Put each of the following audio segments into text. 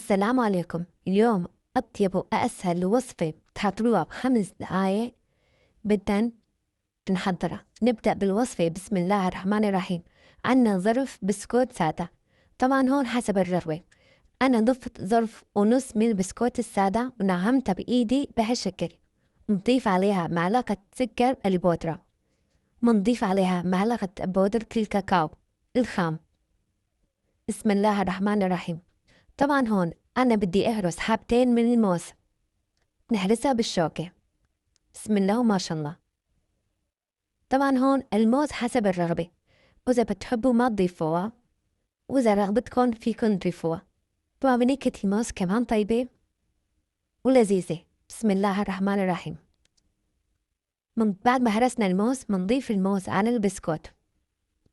السلام عليكم. اليوم أطيب وأسهل وصفة تحضروها ب5 دقايق بدنا نحضرها. نبدأ بالوصفة. بسم الله الرحمن الرحيم. عنا ظرف بسكوت سادة، طبعا هون حسب الرغبة. أنا ضفت ظرف ونص من البسكوت السادة ونعمتها بإيدي بهالشكل. نضيف عليها معلقة سكر البودرة، منضيف عليها معلقة بودرة الكاكاو الخام. بسم الله الرحمن الرحيم. طبعا هون أنا بدي أهرس حبتين من الموز، نهرسها بالشوكة. بسم الله وما شاء الله. طبعا هون الموز حسب الرغبة، وإذا بتحبوا ما تضيفوها، وإذا رغبتكم فيكن تضيفوها. طبعا بنكهة الموز كمان طيبة ولذيذة. بسم الله الرحمن الرحيم. من بعد ما هرسنا الموز منضيف الموز على البسكوت.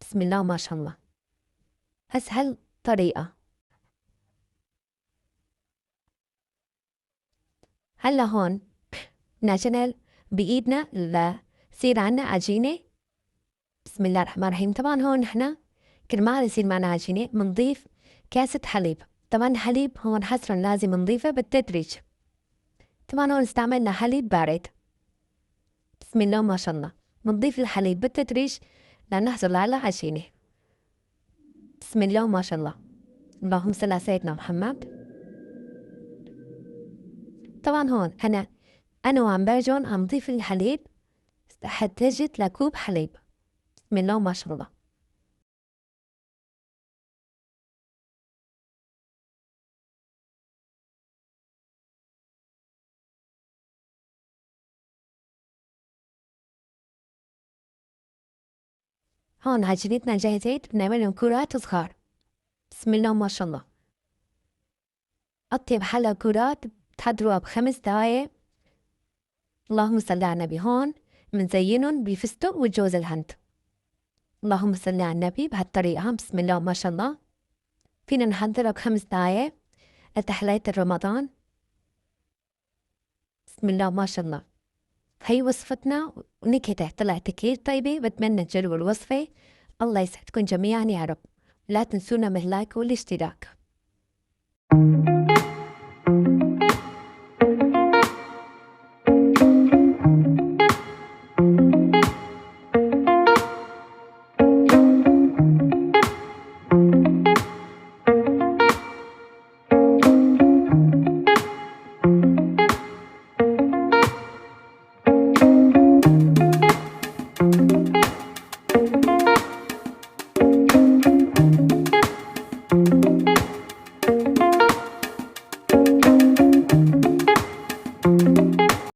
بسم الله وما شاء الله. أسهل طريقة. هلا هون نجنل بإيدنا لصير عنا عجينة. بسم الله الرحمن الرحيم. طبعا هون نحنا كل ما يصير معنا عجينة منضيف كاسة حليب. طبعا الحليب هون حصرا لازم نضيفه بالتدريج. طبعا هون استعملنا حليب بارد. بسم الله ما شاء الله. منضيف الحليب بالتدريج لنحصل على عجينة. بسم الله ما شاء الله. اللهم صل على سيدنا محمد. طبعا هون أنا وعم برجون عم ضيف الحليب حتى جت لكوب حليب. بسم الله ما شاء الله. هون عجينتنا جاهزة، بنعملهم كرات صغار. بسم الله ما شاء الله. أطيب حلا كرات بتحضروها ب5 دقايق. اللهم صل على النبي. هون منزينهم بفستق وجوز الهند. اللهم صل على النبي. بهالطريقة بسم الله ما شاء الله فينا نحضرها ب5 دقايق لتحلية رمضان. بسم الله ما شاء الله. هي وصفتنا ونكهتها طلعت كتير طيبة. بتمنى تجربوا الوصفة. الله يسعدكم جميعا يا رب. لا تنسونا من اللايك والاشتراك.